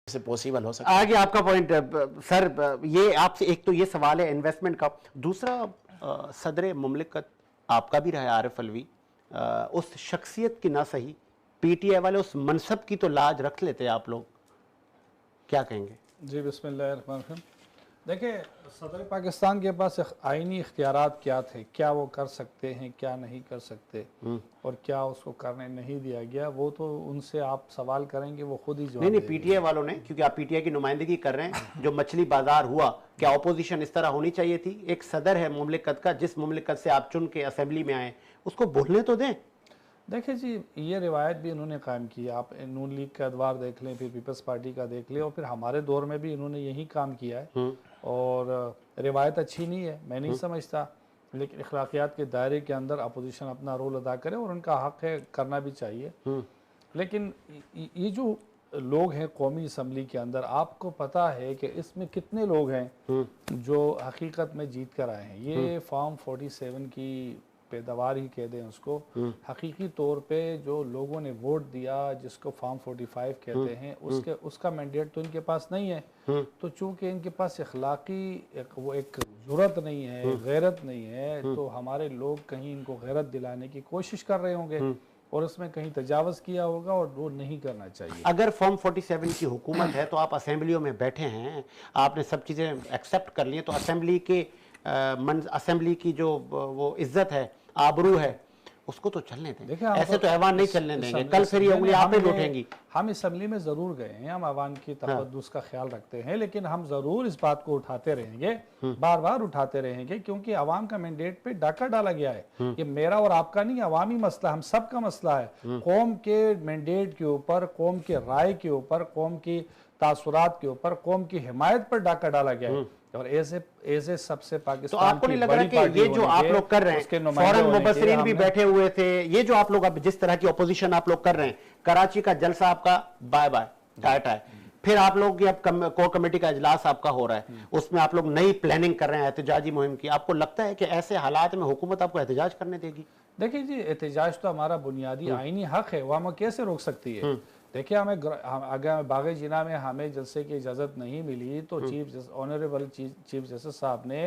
से पॉसिबल हो सकता है। आगे आपका पॉइंट सर, ये आपसे एक तो ये सवाल है इन्वेस्टमेंट का, दूसरा सदर मुमलिकत आपका भी रहा है आरिफ अलवी, उस शख्सियत की ना सही पीटीआई वाले उस मनसब की तो लाज रख लेते हैं आप लोग, क्या कहेंगे? जी बिस्मिल्लाहिर्रहमानिर्रहीम। देखिए, सदर पाकिस्तान के पास आइनी इख्तियारात क्या थे, क्या वो कर सकते हैं, क्या नहीं कर सकते, और क्या उसको करने नहीं दिया गया, वो तो उनसे आप सवाल करेंगे, वो खुद ही जवाब नहीं पीटीआई वालों ने, क्योंकि आप पीटीआई की नुमाइंदगी कर रहे हैं, जो मछली बाजार हुआ, क्या अपोजिशन इस तरह होनी चाहिए थी? एक सदर है मुमलिकत का, जिस मुमलिकत से आप चुन के असेंबली में आए, उसको बोलने तो दें। देखिए जी, ये रिवायत भी इन्होंने कायम की। आप नून लीग का अदवार देख लें, फिर पीपल्स पार्टी का देख लें, और फिर हमारे दौर में भी इन्होंने यही काम किया है। और रिवायत अच्छी नहीं है, मैं नहीं समझता, लेकिन अखलाकियात के दायरे के अंदर अपोजिशन अपना रोल अदा करे, और उनका हक है, करना भी चाहिए। लेकिन ये जो लोग हैं कौमी असम्बली के अंदर, आपको पता है कि इसमें कितने लोग हैं जो हकीकत में जीत कर आए हैं। ये फॉर्म 47 की पैदावार ही कह दें उसको, हकीकी तौर पे जो लोगों ने वोट दिया, जिसको फॉर्म 45 कहते हैं, उसका मैंडेट तो इनके पास नहीं है। तो चूंकि इनके पास अखलाकी एक जुर्रत नहीं है, गैरत नहीं है, तो हमारे लोग कहीं इनको गैरत दिलाने की कोशिश कर रहे होंगे, और उसमें कहीं तजावज़ किया होगा, और वो नहीं करना चाहिए। अगर फॉर्म 47 की हुकूमत है तो आप असेंबलियों में बैठे हैं, आपने सब चीज़ें एक्सेप्ट कर ली हैं, तो असेंबली की जो वो इज्जत है, आबरू है, उसको तो चलने दें। देखिए, ऐसे तो ऐवान नहीं चलने देंगे, कल फिर ये उंगली आप ही उठेंगी। हम असम्बली में ज़रूर गए हैं, हम अवाम की तक़द्दुस का ख्याल रखते हैं, लेकिन हम ज़रूर इस बात को उठाते रहेंगे, बार बार उठाते रहेंगे, क्योंकि अवाम का मैंडेट पे डाका डाला गया है। ये मेरा और आपका नहीं, अवामी मसला, हम सब का मसला है। कौम के मैंडेट के ऊपर, कौम के राय के ऊपर, कौम की तासुरात के ऊपर, कौम की हिमायत पर डाका डाला गया है। और ऐसे सबसे पाकिस्तान, तो आपको नहीं लग रहा कि ये जो आप लोग कर रहे हैं, फौरन मुबस्सिरीन भी बैठे हुए थे, ये जो आप लोग अब जिस तरह की अपोजिशन आप लोग कर रहे हैं, कराची का जलसा आपका बाय बाय टाटा है, फिर आप लोग अब कोर कमेटी का इजलास आपका हो रहा है, उसमें आप लोग नई प्लानिंग कर रहे हैं एहतजाजी मुहिम की, आपको लगता है कि ऐसे हालात में हुकूमत आपको एहतजाज करने देगी? देखिए जी, एहतजाज तो हमारा बुनियादी आईनी हक है, वो हमें कैसे रोक सकती है? देखिए, अगर बाग़े जिना में हमें जलसे की इजाज़त नहीं मिली, तो ऑनरेबल चीफ जस्टिस साहब ने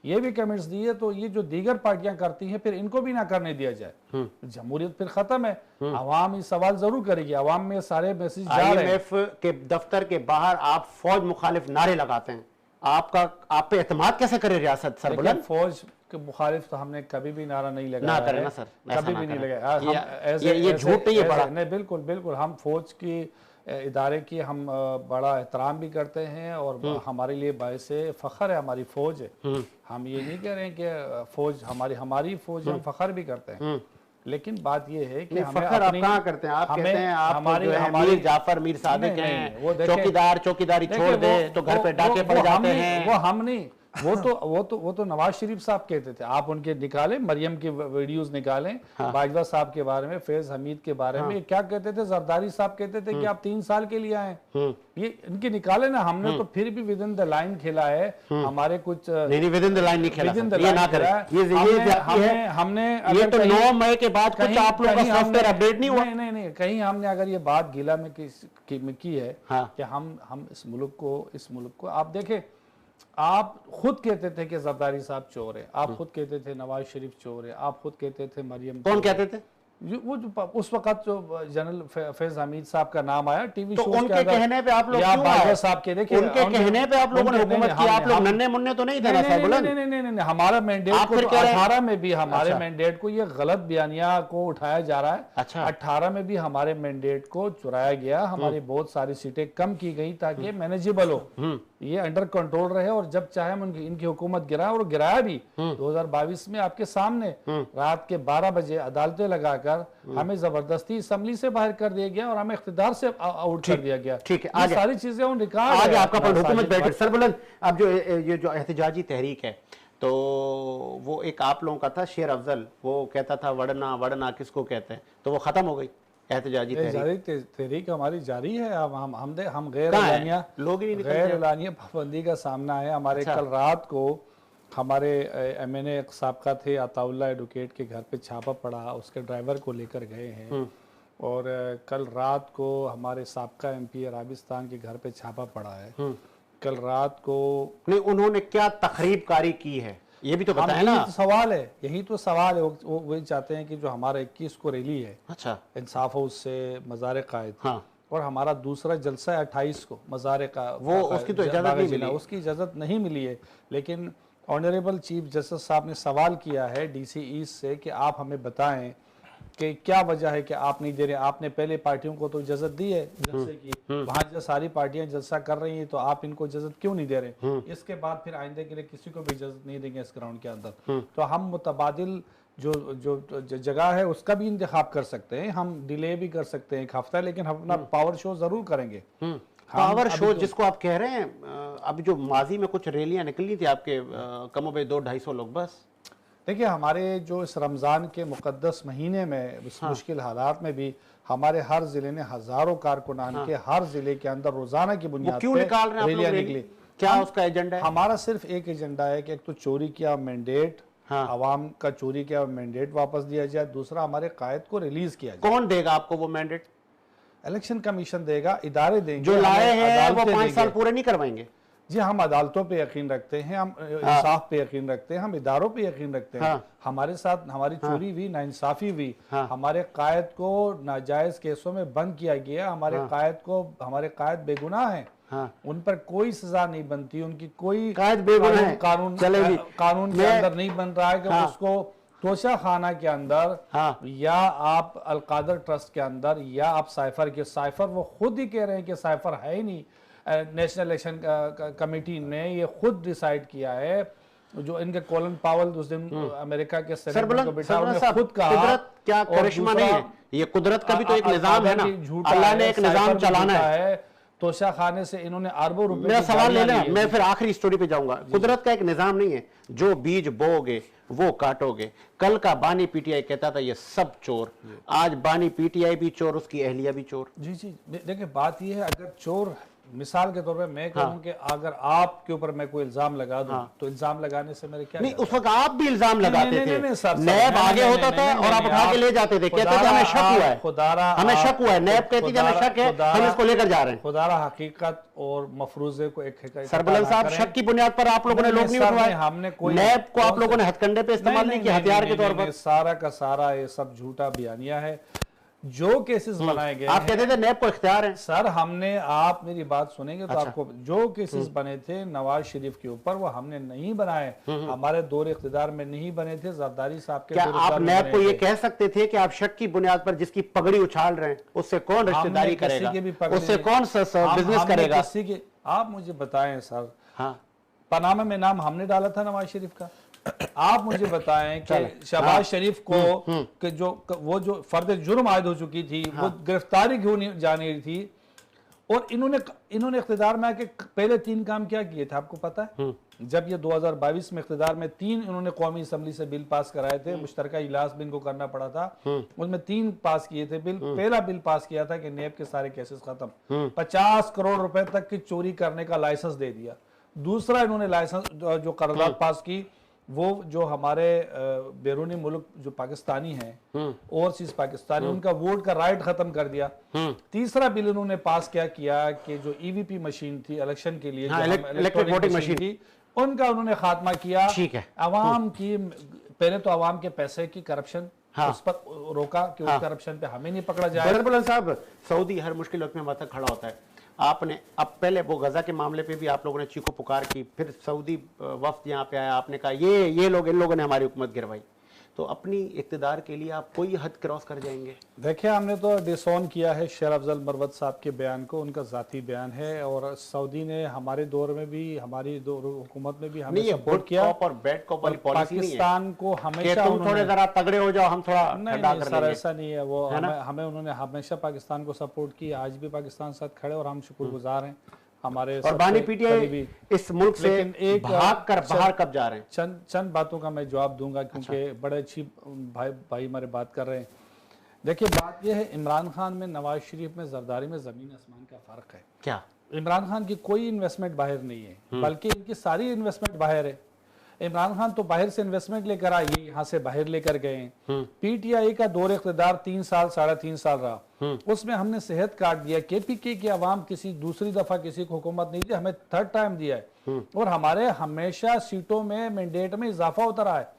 ये भी कमेंट्स दिए, तो ये जो दीगर पार्टियां करती हैं, फिर इनको भी ना करने दिया जाए। जमहूरियत फिर खत्म है। अवाम ये सवाल जरूर करेगी, अवाम में सारे मैसेज जा रहे हैं। IMF के दफ्तर के बाहर आप फौज मुखालिफ नारे लगाते हैं, आप पे एतमाद कैसे करे रियासत? सरबुलंद फौज के मुखालिफ तो हमने कभी भी नारा नहीं लगाया, ना करें ना सर, कभी भी नहीं लगाया। ये झूठ नहीं है बड़ा। नहीं, बिल्कुल बिल्कुल, हम फौज की इदारे की हम बड़ा एहतराम भी करते हैं, और हमारे लिए बायस फ़ख्र है हमारी फ़ौज है। हम ये नहीं कह रहे हैं कि फ़ौज हमारी फ़ौज, हम फ़ख्र भी करते हैं, लेकिन बात यह है कि हमें फखर आप कहाँ करते हैं? आप कहते हैं आप हमारी मीर जाफर मीर सादिक हैं, चौकीदारी छोड़ दे तो घर पे डाके पड़ जाते हैं। वो हम नहीं, वो तो नवाज शरीफ साहब कहते थे। आप उनके निकालें, मरियम की वीडियोस निकालें, बाजवा साहब के बारे में, फैज हमीद के बारे में, क्या कहते थे? जरदारी साहब कहते थे कि आप 3 साल के लिए आए, ये इनके निकाले ना। हमने तो फिर भी विद इन द लाइन खेला है, हमारे कुछ नहीं विद इन द लाइन नहीं खेला, ये ना करें, हमने ये तो 9 मई के बाद कुछ आप लोगों का सॉफ्टवेयर अपडेट नहीं हुआ। नहीं, कहीं हमने अगर ये बात गिला में की है कि हम इस मुल्क को आप देखें, आप खुद कहते थे कि जरदारी साहब चोर है, आप खुद कहते थे नवाज शरीफ चोर है, आप खुद कहते थे मरियम। कौन कहते थे? वो जो उस वक्त जो जनरल फैज हमीद साहब का नाम आया टीवी तो शो उनके कहने पे आप लोग क्यों आए? साहब के देखिए, उनके कहने पे आप लोगों ने हुकूमत की, आप लोग नन्हे मुन्ने तो नहीं थे ना सरबुलंद? नहीं, हमारा मैंडेट को 18 में भी हमारे मैंडेट को ये गलत बयानिया को उठाया जा रहा है। अच्छा, 18 में भी हमारे मैंडेट को चुराया गया, हमारी बहुत सारी सीटें कम की गई ताकि मैनेजेबल हो, ये अंडर कंट्रोल रहे, और जब चाहे हम इनकी हुकूमत गिराया, और गिराया भी 2022 में आपके सामने रात के 12 बजे अदालतें लगाकर हमें जबरदस्ती असेंबली से बाहर कर दिया गया, और हमें इख्तिदार से आउट कर दिया गया। ठीक है, आगे सारी चीजें उन रिकॉर्ड आगे आपका पॉइंट हुकूमत बैठे। सरबुलंद, अब ये जो एहतजाजी तहरीक है, तो वो एक आप लोगों का था शेर अफजल, वो कहता था वड़ना किसको कहते हैं, तो वो खत्म हो गई एहतजाजी तहरीक हमारी जारी है। अब हम गैर एलानिया पाबंदी का सामना है हमारे। कल रात को हमारे MNA साबका थे अताउल्ला एडवोकेट के घर पे छापा पड़ा, उसके ड्राइवर को लेकर गए हैं, और कल रात को हमारे साबका एमपी राबिस्तान के घर पे छापा पड़ा है। कल रात को नहीं, उन्होंने क्या तखरीबकारी की है ये भी तो बताया ना। तो सवाल है, यही तो सवाल है। वो चाहते हैं कि जो हमारा 21 को रैली है, अच्छा, इंसाफ हाउस से मज़ार कायद, हाँ, और हमारा दूसरा जलसा है 28 को मज़ार का, वो उसकी तो इजाज़त नहीं मिली, उसकी इजाज़त नहीं मिली है। लेकिन ऑनरेबल चीफ जस्टिस साहब ने सवाल किया है डीसी ईस्ट से कि आप हमें बताएं कि क्या वजह है कि आप नहीं दे रहे। आपने पहले पार्टियों को तो इजाजत दी है जलसे की, वहां जो सारी पार्टियां जलसा कर रही हैं, तो आप इनको इजाजत क्यों नहीं दे रहे? इसके बाद फिर आइंदे के लिए किसी को भी इजाजत नहीं देंगे इस ग्राउंड के अंदर। तो हम मुतबादिल जो जगह है उसका भी इंतखाब कर सकते हैं, हम डिले भी कर सकते हैं एक हफ्ता, लेकिन हम अपना पावर शो जरूर करेंगे। पावर शो जिसको आप कह रहे हैं, अब जो माजी में कुछ रैलियां निकली थी आपके, कमोबेश 200-250 लोग बस। देखिए, हमारे जो इस रमज़ान के मुक़द्दस महीने में इस मुश्किल हालात में भी हमारे हर ज़िले ने हज़ारों कारकुनान के हर ज़िले के अंदर रोज़ाना की बुनियाद क्यों निकाल रहे हैं रैलियां निकली? क्या उसका एजेंडा है? हमारा सिर्फ एक एजेंडा है कि एक तो चोरी किया मैंडेट, आवाम का चोरी किया मैंडेट वापस दिया जाए, दूसरा हमारे कायद को रिलीज किया जाए। कौन देगा आपको वो मैंडेट? इलेक्शन कमीशन देगा, इदारे देंगे। जो लाए हैं वो 5 साल पूरे नहीं करवाएंगे। जी, हम अदालतों पे यकीन रखते हैं, हम इंसाफ पे यकीन रखते हैं, हम इदारों पे यकीन रखते हैं। हमारे साथ हमारी चोरी हुई, नाइंसाफी हुई, हमारे कायद को नाजायज केसों में बंद किया गया। हमारे कायद बेगुनाह हैं, उन पर कोई सजा नहीं बनती, उनकी कोई कानून के अंदर नहीं बन रहा है कि उसको तोशा खाना के अंदर या आप अलकादर ट्रस्ट के अंदर या आप साइफर वो खुद ही कह रहे हैं कि साइफर है ही नहीं। नेशनल इलेक्शन कमेटी ने ये खुद डिसाइड किया है। जो इनके कॉलिन पावल उस दिन अमेरिका के सेनेटर को बिठा, उन्होंने खुद कहा, कुदरत क्या करिश्मा नहीं है, ये कुदरत का भी तो एक निजाम है ना, अल्लाह ने एक निजाम चलाना है। तोशा खाने से इन्होंने अरबों रुपए। मेरा सवाल ले लें, मैं फिर आखिरी स्टोरी पे जाऊंगा। कुदरत का एक निजाम नहीं है, जो बीज बोओगे वो काटोगे। कल का बानी पीटीआई कहता था ये सब चोर, आज बानी पीटीआई भी चोर, उसकी अहलिया भी चोर। जी जी, देखिए बात ये है, अगर चोर मिसाल के तौर पे मैं कहूं कि अगर आपके ऊपर मैं कोई इल्जाम लगा दूं, तो इल्जाम लगाने से मेरे क्या नहीं, उस वक्त आप भी इल्जाम लगाते थे, नैब आगे होता था और आप उठा के ले जाते थे, कहते थे हमें शक हुआ है, हमें शक हुआ है, नैब कहती थी हमें शक है, हम इसको लेकर जा रहे हैं। खुदारा हकीकत और मफरूजे को एक सरबलंद साहब, शक की बुनियाद पर आप लोगों ने लोग नहीं उठवाए, हमने कोई नैब को आप लोगों ने हथकंडे पे इस्तेमाल नहीं किया, हथियार के तौर पर। सारा का सारा ये सब झूठा बयानिया है। जो केसेस बनाए गए, आप कहते थे नैब को इख्तियार है। सर, हमने, आप मेरी बात सुनेंगे तो आपको, जो केसेस बने थे नवाज शरीफ के ऊपर वो हमने नहीं बनाए, हमारे दौर इख्तिदार में नहीं बने थे, जरदारी साहब के। क्या आप नैब को ये कह सकते थे कि आप शक की बुनियाद पर जिसकी पगड़ी उछाल रहे हैं उससे कौन रिश्तेदारी करेगा, उससे कौन बिजनेस करेगा? आप मुझे बताएं सर, पनामा में नाम हमने डाला था नवाज शरीफ का। आप मुझे बताएं कि शहबाज शरीफ को कि वो जो फर्द जुर्म आयद हो चुकी थी, वो गिरफ्तारी क्यों नहीं जानी थी? और इन्होंने इख्तिदार में आके पहले 3 काम क्या किए थे आपको पता है? जब ये 2022 में इख्तिदार में 3 इन्होंने कौमी असम्बली से बिल पास कराए थे, मुश्तरका इजलास भी इनको करना पड़ा था, उसमें 3 पास किए थे बिल। पहला बिल पास किया था कि नेब के सारे केसेस खत्म, 50 करोड़ रुपए तक की चोरी करने का लाइसेंस दे दिया। दूसरा इन्होंने लाइसेंस जो करारदाद पास की, वो जो हमारे बैरूनी मुल्क जो पाकिस्तानी हैं, ओवरसीज पाकिस्तानी, उनका वोट का राइट खत्म कर दिया। तीसरा बिल उन्होंने पास क्या किया कि जो ईवीपी मशीन थी इलेक्शन के लिए, इलेक्ट्रॉनिक वोटिंग मशीन थी, उनका उन्होंने खात्मा किया। ठीक है, अवाम की, पहले तो अवाम के पैसे की करप्शन, उस पर रोका कि उस करप्शन पे हमें नहीं पकड़ा जाए। साहब, सऊदी हर मुश्किल वक्त में हमारे तक खड़ा होता है। आपने अब पहले वो गजा के मामले पे भी आप लोगों ने चीखो पुकार की, फिर सऊदी वफ्द यहाँ पे आया, आपने कहा ये लोग, इन लोगों ने हमारी हुकूमत गिरवाई, तो अपनी इक़्तिदार के लिए आप कोई हद क्रॉस कर जाएंगे? देखिए, हमने तो डिसऑन किया है शेर अफजल मरवत साहब के बयान को, उनका जाती बयान है, और सऊदी ने हमारे दौर में भी, हमारी हुकूमत में भी हमें सपोर्ट किया। और बैड कॉप वाली पॉलिसी नहीं है। पाकिस्तान को हमेशा तुम थोड़े जरा तगड़े हो जाओ, हम थोड़ा ठंडा कर लेंगे, ऐसा नहीं है। वो हमें उन्होंने हमेशा पाकिस्तान को सपोर्ट किया, आज भी पाकिस्तान के साथ खड़े और हम शुक्रगुजार हैं। हमारे और बानी पीटीआई इस मुल्क से एक भागकर बाहर कब जा रहे हैं? चंद बातों का मैं जवाब दूंगा, क्योंकि बड़े अच्छी भाई हमारे बात कर रहे हैं। देखिए, बात यह है, इमरान खान में, नवाज शरीफ में, जरदारी में जमीन आसमान का फर्क है। क्या? इमरान खान की कोई इन्वेस्टमेंट बाहर नहीं है, बल्कि इनकी सारी इन्वेस्टमेंट बाहर है। इमरान खान तो बाहर से इन्वेस्टमेंट लेकर आए, यहाँ से बाहर लेकर गए। पीटीआई का दौर इख्तिदार 3 साल 3.5 साल रहा, उसमें हमने सेहत कार्ड दिया। केपीके की आवाम किसी दूसरी दफा किसी को हुकूमत नहीं दी, हमें 3rd टाइम दिया है और हमारे हमेशा सीटों में मैंडेट में इजाफा होता रहा है।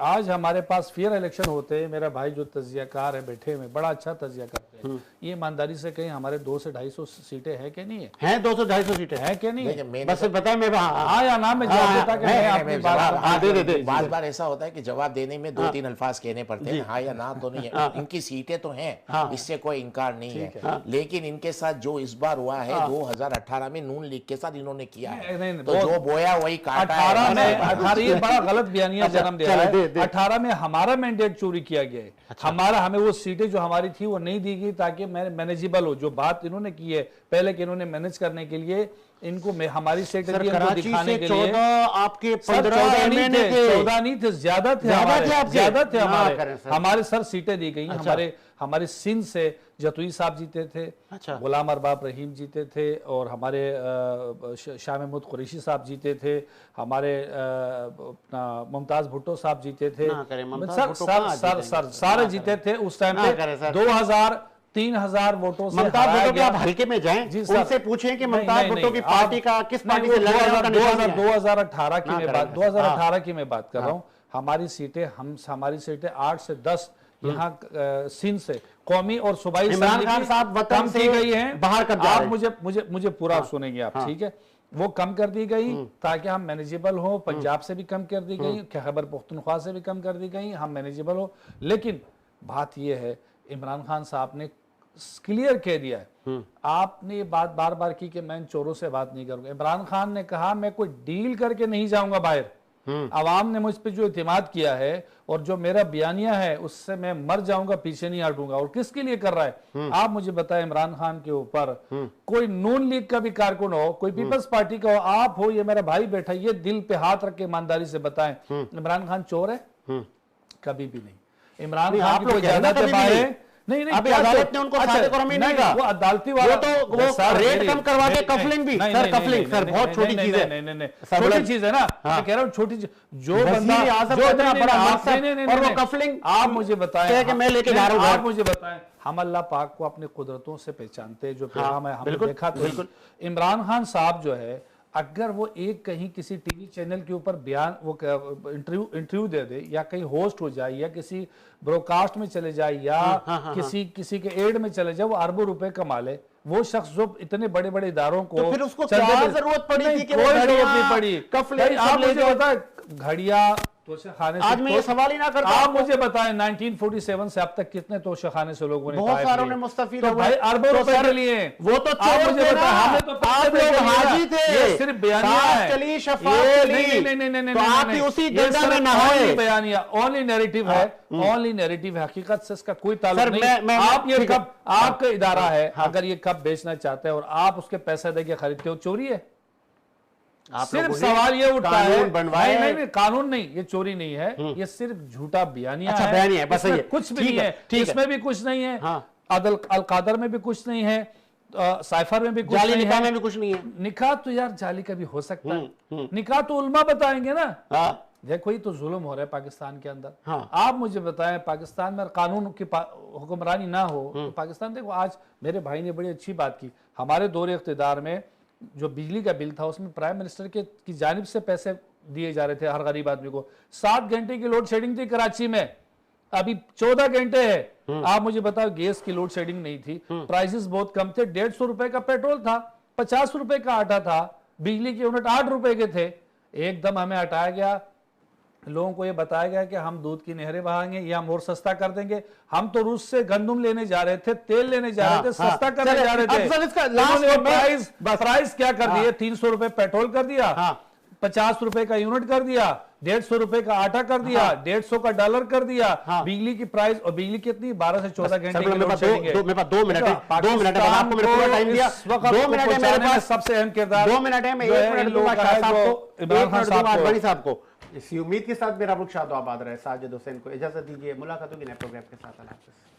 आज हमारे पास फेयर इलेक्शन होते हैं, मेरा भाई जो तजियाकार है बैठे में बड़ा अच्छा तजिया करते हैं, ये ईमानदारी से कहीं हमारे 200 से 250 सीटें हैं कि नहीं है? हैं 200-250 सीटें हैं कि नहीं है? बस बताया मैं हाँ या ना में जवाब देता कि मैं अपनी बात। बार बार ऐसा होता है कि जवाब देने में 2-3 अल्फाज कहने पड़ते हैं, हाँ या ना तो नहीं है। इनकी सीटें तो हैं, इससे कोई इनकार नहीं है, लेकिन इनके साथ जो इस बार हुआ है 2018 में नून लीग के साथ इन्होंने किया है, तो जो बोया वही काटा है। 18 ये बड़ा गलत बयानिया जन्म दिया है। 18 में हमारा मैंडेट चोरी किया गया है, हमें वो सीटें जो हमारी थी वो नहीं दी गई ताकि मैनेजेबल हो। जो बात इन्होंने की है पहले कि इन्होंने मैनेज करने के लिए इनको हमारी सीटें दिखाने के लिए आपके 14 नहीं थे, ज्यादा थे हमारे सर सीटें दी गई। हमारे सिंध से जतुई साहब जीते थे, गुलाम अरबाब रहीम जीते थे, और हमारे शाह महमूद कुरैशी साहब जीते थे, हमारे मुमताज भुट्टो साहब जीते थे, सर सारे जीते थे उस टाइम पे। 2000-3000 वोटों से हराया गया। आप हल्के में जाएं, उनसे पूछें कि मुमताज भुट्टो की पार्टी का किस पार्टी से लड़ रहा है। 2018 की मैं बात 2018 की मैं बात कर रहा हूँ। हमारी सीटें 8 से 10 यहाँ सिंध से कौमी और सूबाई इमरान खान साहब वतन से गई हैं बाहर कर आप मुझे पूरा सुनेंगे आप, ठीक है? वो कम कर दी गई ताकि हम मैनेजेबल हो। पंजाब से भी कम कर दी गई, खैबर पख्तूनख्वा से भी कम कर दी गई, हम मैनेजेबल हो। लेकिन बात यह है इमरान खान साहब ने क्लियर कह दिया है, आपने ये बात बार बार की कि मैं इन चोरों से बात नहीं करूंगा। इमरान खान ने कहा मैं कोई डील करके नहीं जाऊंगा बाहर, आवाम ने मुझ पे जो इत्मीनाद किया है और जो मेरा बयानिया है उससे मैं मर जाऊंगा, पीछे नहीं हटूंगा। और किसके लिए कर रहा है आप मुझे बताएं? इमरान खान के ऊपर कोई नून लीग का भी कारकुन हो, कोई पीपल्स पार्टी का हो, आप हो, ये मेरा भाई बैठा, ये दिल पे हाथ रख के ईमानदारी से बताएं इमरान खान चोर है? कभी भी नहीं। इमरान खान की कोई ज्यादा बाहर नहीं अभी अदालत ने उनको नहीं कहा, वो अदालती वाला तो वो रेट कम करवा के कफलिंग भी सर, कफलिंग सर बहुत छोटी चीज है, छोटी चीज है ना, मैं कह रहा हूँ छोटी चीज। जो बंदा जो इतना बड़ा मकसद और वो कफलिंग, आप मुझे बताएं कि मैं लेके जा रहा हूँ, आप मुझे बताएं। हम अल्लाह पाक को अपनी कुदरतों से पहचानते हैं, जो पैगाम है हमने देखा। तो इमरान खान साहब जो है अगर वो एक कहीं किसी टीवी चैनल के ऊपर बयान वो इंटरव्यू दे दे या कहीं होस्ट हो जाए या किसी ब्रॉडकास्ट में चले जाए या किसी के एड में चले जाए, वो अरबों रुपए कमा ले। वो शख्स जो इतने बड़े बड़े इदारों को तो फिर उसको क्या जरूरत पड़ी थी कि कोई जरूरत नहीं पड़ी। आप मुझे बताएं घड़िया तोशाखाने से, आज मैं ये सवाल ही ना करता, आप मुझे बताएं 1947 से अब तक कितने तोशाखाने से लोगों ने, बहुत सारों ने मुस्तफीद तो भाई अरबों रुपए के लिए वो तो चोर थे ना, हमें तो आप लोग हाजी थे, ये सिर्फ बयानिया है, चली शफाअत चली, नहीं, तो आप ही उसी जगह में नहाए। बयानिया ओनली नैरेटिव है, ओनली नैरेटिव है, हकीकत से इसका कोई ताल्लुक नहीं। आप ये कब आपका इदारा है, अगर ये कब बेचना चाहते हैं और आप उसके पैसे देके खरीदते हो, चोरी है। सिर्फ सवाल ये उठता है, नहीं कानून नहीं, ये चोरी नहीं है, ये सिर्फ झूठा बयानिया है, बस कुछ भी नहीं है, इसमें भी कुछ नहीं है, अदल अल कादर में भी कुछ नहीं है, साइफर में भी कुछ नहीं है, में भी कुछ नहीं है। निकाह तो यार जाली का भी हो सकता है, निकाह तो उल्मा बताएंगे ना। देखो ये तो जुल्म हो रहा है पाकिस्तान के अंदर। आप मुझे बताएं पाकिस्तान में कानून की हुक्मरानी ना हो तो पाकिस्तान, देखो आज मेरे भाई ने बड़ी अच्छी बात की, हमारे दौरे इख्तिदार में जो बिजली का बिल था उसमें प्राइम मिनिस्टर की जानिब से पैसे दिए जा रहे थे हर गरीब आदमी को। 7 घंटे की लोड शेडिंग थी कराची में, अभी 14 घंटे है। आप मुझे बताओ गैस की लोड शेडिंग नहीं थी, प्राइसेस बहुत कम थे, 150 रुपए का पेट्रोल था, 50 रुपए का आटा था, बिजली के यूनिट 8 रुपए के थे। एकदम हमें हटाया गया, लोगों को ये बताया गया कि हम दूध की नहरें बहाएंगे या हम और सस्ता कर देंगे। हम तो रूस से गंदम लेने जा रहे थे, तेल लेने जा रहे थे, सस्ता करने जा रहे थे। प्राइस क्या कर दिए? 300 रुपए पेट्रोल कर दिया, 50 रुपए का यूनिट कर दिया, 150 रुपए का आटा कर दिया, 150 का डॉलर कर दिया। बिजली की प्राइस, और बिजली कितनी 12 से 14 घंटे की लोड शेडिंग है। 2 मिनट आपको मेरे पूरा टाइम दिया, 2 मिनट है मेरे पास, सबसे अहम किरदार 2 मिनट है, मैं 1 मिनट दूंगा शाह साहब को, इमरान खान साहब को। इसी उम्मीद के साथ मेरा रुख शाद आबाद रहे। साजिद हुसैन को इजाजत दीजिए, मुलाकात होगी नए प्रोग्राम के साथ। अल्लाह हाफ़िज़।